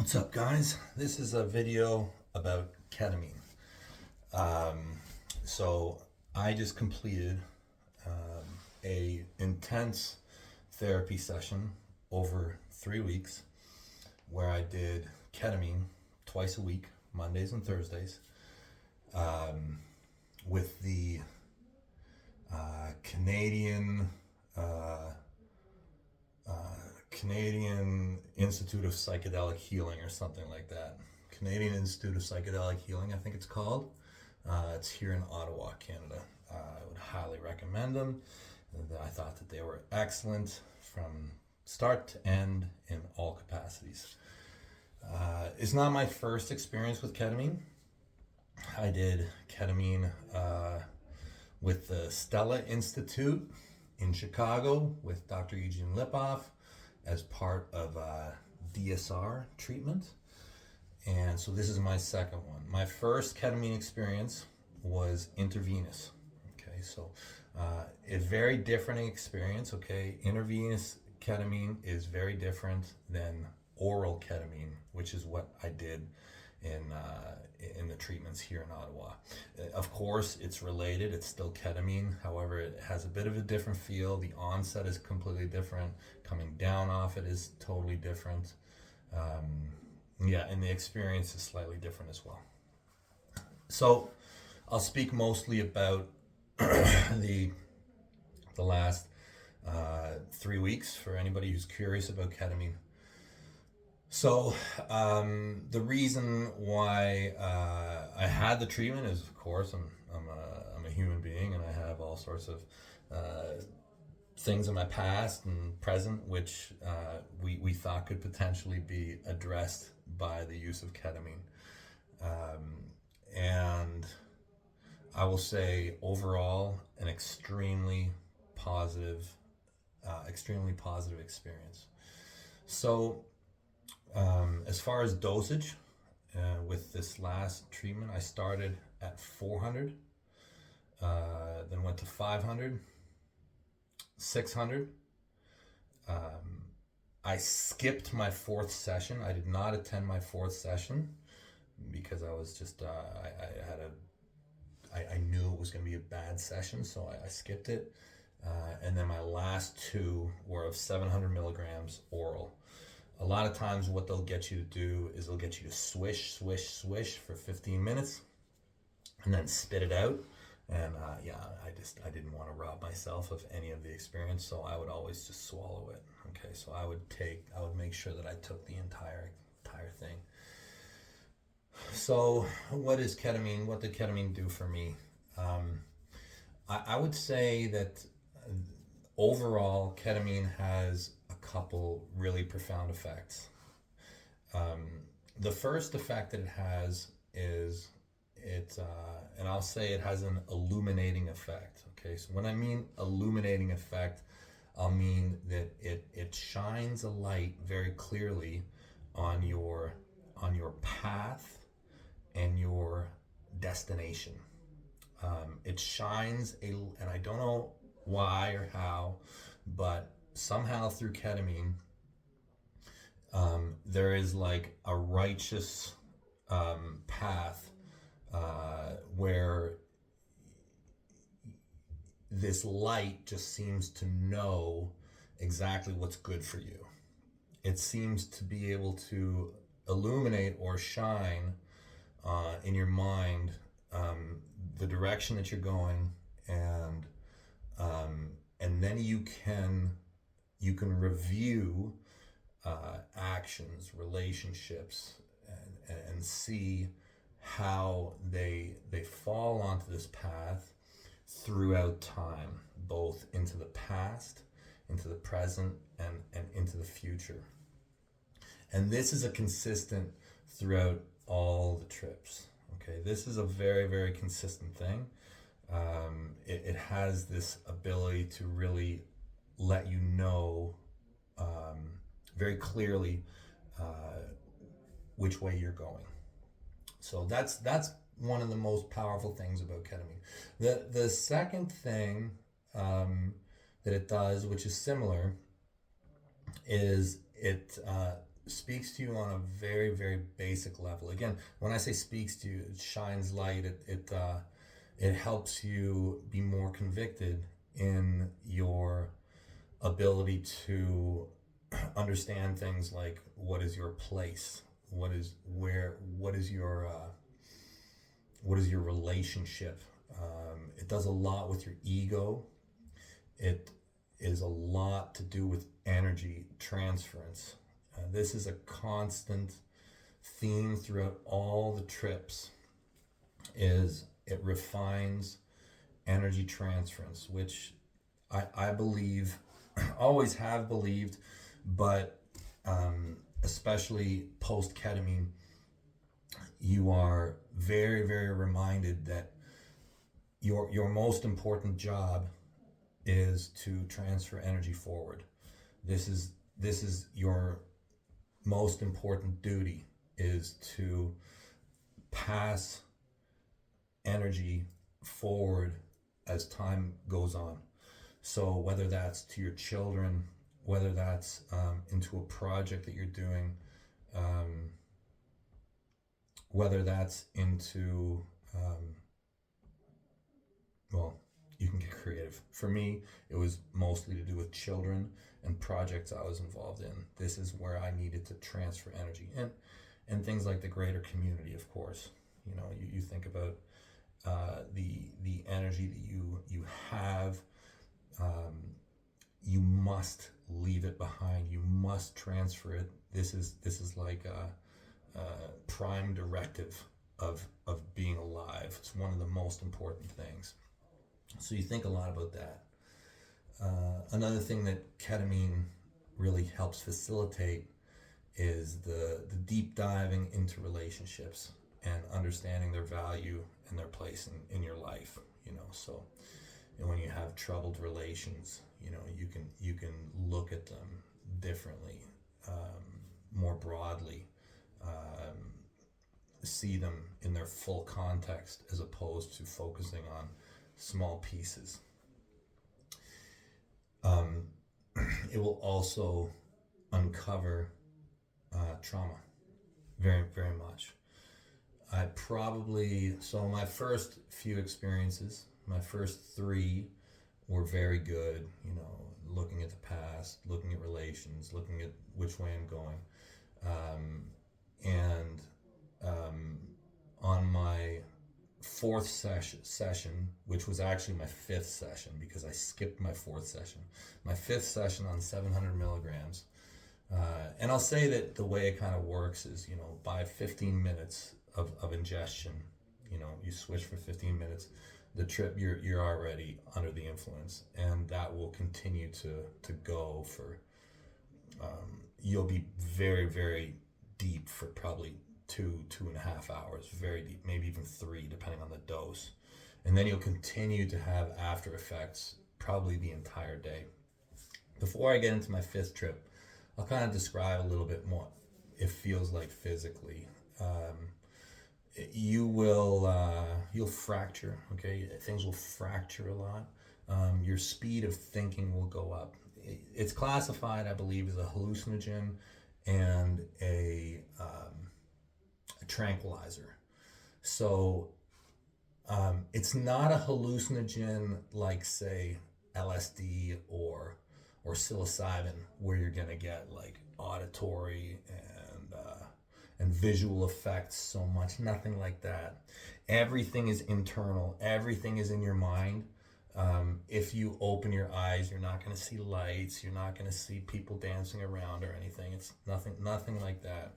What's up, guys? This is a video about ketamine. So I just completed a intense therapy session over 3 weeks where I did ketamine twice a week, Mondays and Thursdays, with the Canadian Canadian Institute of Psychedelic Healing or something like that. Canadian Institute of Psychedelic Healing, I think it's called. It's here in Ottawa, Canada. I would highly recommend them. I thought that they were excellent from start to end in all capacities. It's not my first experience with ketamine. I did ketamine with the Stella Institute in Chicago with Dr. Eugene Lipoff as part of DSR treatment. And so this is my second one. My first ketamine experience was intravenous. Okay, so a very different experience. Okay, intravenous ketamine is very different than oral ketamine, which is what I did in the treatments here in Ottawa. Of course, it's related. It's still ketamine. However, it has a bit of a different feel. The onset is completely different. Coming down off it is totally different. And the experience is slightly different as well. So, I'll speak mostly about the last 3 weeks for anybody who's curious about ketamine. So the reason why I had the treatment is, of course, I'm a human being and I have all sorts of things in my past and present which we thought could potentially be addressed by the use of ketamine. And I will say overall an extremely positive experience. So as far as dosage, with this last treatment, I started at 400, then went to 500, 600. I skipped my fourth session. I did not attend my fourth session because I was just, I knew it was going to be a bad session, so I skipped it. And then my last two were of 700 milligrams oral. A lot of times what they'll get you to do is they'll get you to swish for 15 minutes and then spit it out. And I didn't want to rob myself of any of the experience, so I would always just swallow it. Okay, so I would make sure that I took the entire thing. So what is ketamine? What did ketamine do for me? I would say that overall ketamine has a couple really profound effects. The first effect that it has is and I'll say it has an illuminating effect. Okay, so when I mean illuminating effect, I'll mean that it shines a light very clearly on your path and your destination. It shines and I don't know why or how, but somehow through ketamine, there is like a righteous path where this light just seems to know exactly what's good for you. It seems to be able to illuminate or shine in your mind the direction that you're going, and then you can review actions, relationships, and see how they fall onto this path throughout time, both into the past, into the present, and into the future. And this is a consistent throughout all the trips. Okay, this is a very, very consistent thing. It has this ability to really let you know very clearly which way you're going. So that's one of the most powerful things about ketamine. The second thing that it does, which is similar, is it speaks to you on a very, very basic level. Again, when I say speaks to you, it shines light. It helps you be more convicted in your ability to understand things like what is your place, what is your relationship. It does a lot with your ego. It is a lot to do with energy transference. This is a constant theme throughout all the trips. Is it refines energy transference, which I believe, always have believed, but especially post ketamine, you are very, very reminded that your most important job is to transfer energy forward. This is your most important duty, is to pass energy forward as time goes on. So whether that's to your children, whether that's into a project that you're doing, whether that's into, well, you can get creative. For me, it was mostly to do with children and projects I was involved in. This is where I needed to transfer energy, and things like the greater community, of course. You know, you think about the energy that you have. You must leave it behind. You must transfer it. This is like a prime directive of being alive. It's one of the most important things. So you think a lot about that. Another thing that ketamine really helps facilitate is the deep diving into relationships and understanding their value and their place in your life. You know, so and when you have troubled relations, you know, you can look at them differently, more broadly, see them in their full context as opposed to focusing on small pieces. It will also uncover trauma very, very much. So my first few experiences, my first 3 were very good, you know, looking at the past, looking at relations, looking at which way I'm going. On my 4th session, which was actually my 5th session because I skipped my 4th session, my 5th session on 700 milligrams. And I'll say that the way it kind of works is, you know, by 15 minutes of ingestion, you know, you switch for 15 minutes, the trip you're already under the influence, and that will continue to go for, you'll be very, very deep for probably 2.5 hours, very deep, maybe even 3 depending on the dose. And then you'll continue to have after effects probably the entire day. Before I get into my 5th trip, I'll kind of describe a little bit more it feels like physically. You'll fracture, okay? Things will fracture a lot. Your speed of thinking will go up. It's classified, I believe, as a hallucinogen and a tranquilizer. So it's not a hallucinogen like, say, LSD or psilocybin, where you're gonna get like auditory and visual effects so much. Nothing like that. Everything is internal. Everything is in your mind. If you open your eyes, you're not going to see lights. You're not going to see people dancing around or anything. It's nothing like that.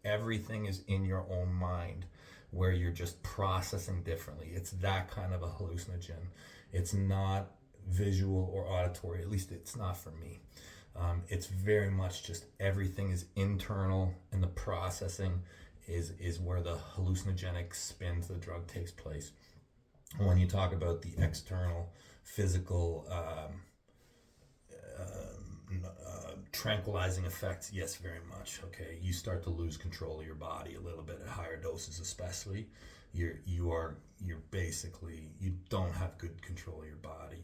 Everything is in your own mind, where you're just processing differently. It's that kind of a hallucinogen. It's not visual or auditory. At least it's not for me. It's very much just everything is internal, and the processing is where the hallucinogenic spin to the drug takes place. When you talk about the external physical tranquilizing effects, yes, very much. Okay, you start to lose control of your body a little bit at higher doses, especially. You're basically, you don't have good control of your body.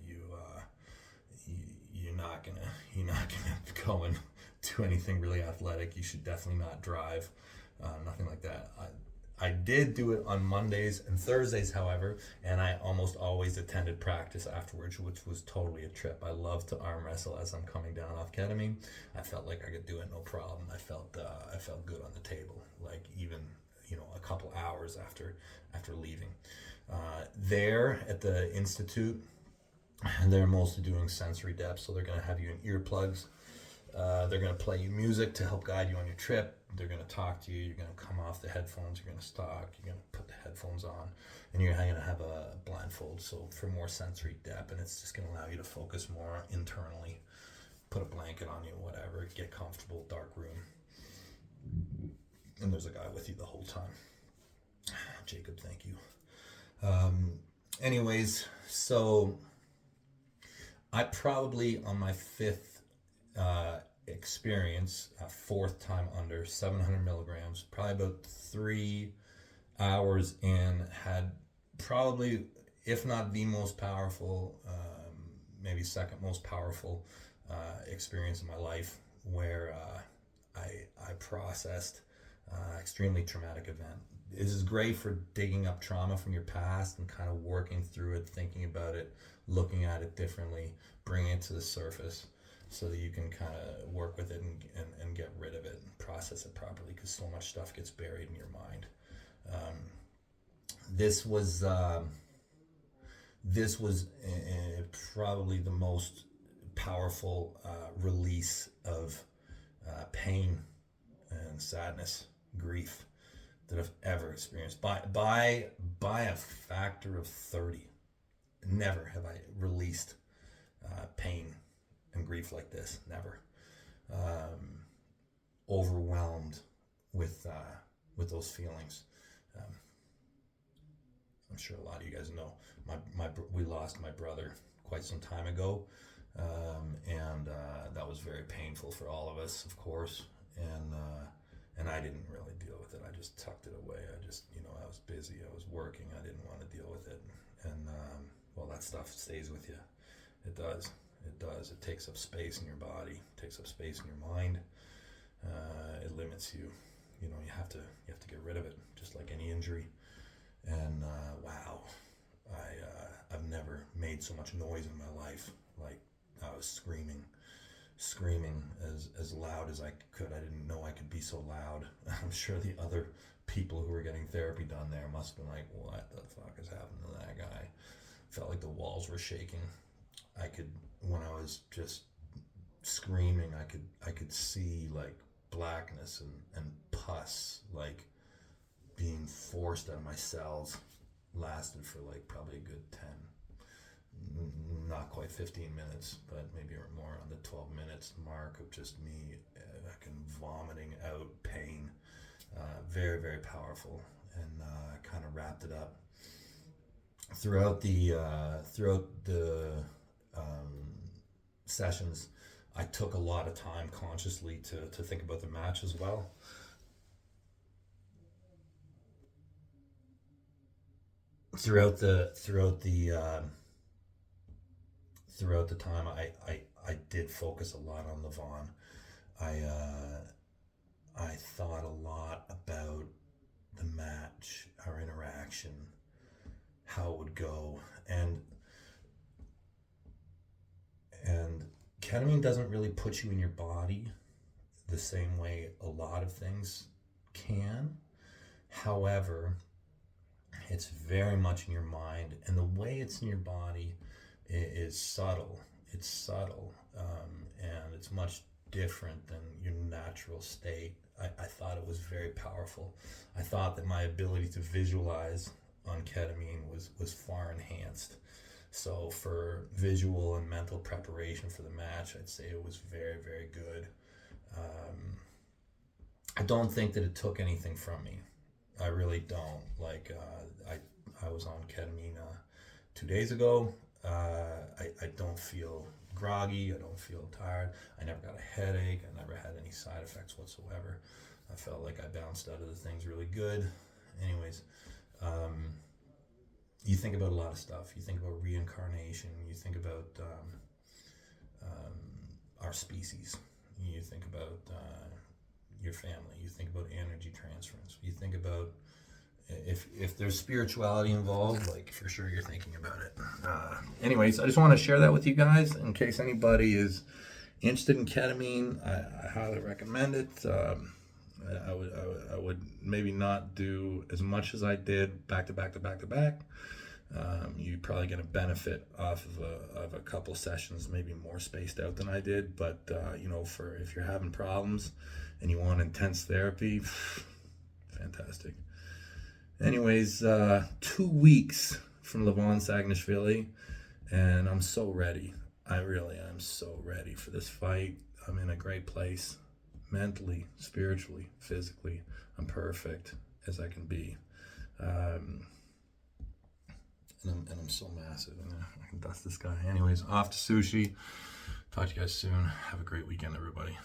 You're not gonna go in do anything really athletic. You should definitely not drive, nothing like that. I did do it on Mondays and Thursdays, however, and I almost always attended practice afterwards, which was totally a trip. I love to arm wrestle as I'm coming down off ketamine. I felt like I could do it no problem. I felt good on the table, like even a couple hours after leaving. There at the institute, they're mostly doing sensory depth, so they're going to have you in earplugs. They're going to play you music to help guide you on your trip. They're going to talk to you. You're going to come off the headphones. You're going to stop. You're going to put the headphones on, and you're going to have a blindfold, so for more sensory depth, and it's just going to allow you to focus more internally. Put a blanket on you, whatever. Get comfortable, dark room. And there's a guy with you the whole time. Jacob, thank you. Anyways, so I probably on my fifth experience, fourth time under 700 milligrams, probably about 3 hours in, had probably, if not the most powerful, maybe second most powerful experience in my life, where I processed extremely traumatic event. This is great for digging up trauma from your past and kind of working through it, thinking about it, looking at it differently, bringing it to the surface so that you can kind of work with it and get rid of it and process it properly, because so much stuff gets buried in your mind. This was probably the most powerful release of pain and sadness, grief that I've ever experienced by a factor of 30. Never have I released pain and grief like this. Never. Overwhelmed with those feelings. I'm sure a lot of you guys know we lost my brother quite some time ago, and that was very painful for all of us, of course. And I didn't really deal with it. I just tucked it away. I was busy. I was working. I didn't want to deal with it. And well, that stuff stays with you. It does. It does. It takes up space in your body. It takes up space in your mind. It limits you. You have to get rid of it, just like any injury. And wow, I've never made so much noise in my life. Like, I was screaming as loud as I could. I didn't know I could be so loud. I'm sure the other people who were getting therapy done there must have been like, what the fuck is happening to that guy? Felt like the walls were shaking. When I was just screaming, I could see like blackness and pus like being forced out of my cells. Lasted for like probably a good 10, not quite 15 minutes, but maybe more on the 12 minutes mark of just me fucking vomiting out pain. Very, very powerful, and kind of wrapped it up. Throughout the sessions, I took a lot of time consciously to think about the match as well. Throughout the time, I did focus a lot on Levon. I thought a lot about the match, our interaction, how it would go, and ketamine doesn't really put you in your body the same way a lot of things can. However, it's very much in your mind, and the way it's in your body is subtle. It's subtle, and it's much different than your natural state. I thought it was very powerful. I thought that my ability to visualize on ketamine was far enhanced. So for visual and mental preparation for the match, I'd say it was very, very good. I don't think that it took anything from me. I really don't. Like, I was on ketamine 2 days ago. I don't feel groggy. I don't feel tired. I never got a headache. I never had any side effects whatsoever. I felt like I bounced out of the things really good. Anyways, you think about a lot of stuff. You think about reincarnation. You think about our species. You think about your family. You think about energy transference. You think about if there's spirituality involved, like for sure you're thinking about it. Anyways, I just want to share that with you guys in case anybody is interested in ketamine. I highly recommend it. I would maybe not do as much as I did back to back to back to back. You're probably going to benefit off of a couple sessions, maybe more spaced out than I did. But for if you're having problems and you want intense therapy, fantastic. Anyways, 2 weeks from Levon Sagnashvili, and I'm so ready. I really am so ready for this fight. I'm in a great place, mentally, spiritually, physically. I'm perfect as I can be. And I'm so massive. I can dust this guy. Anyways, off to sushi. Talk to you guys soon. Have a great weekend, everybody.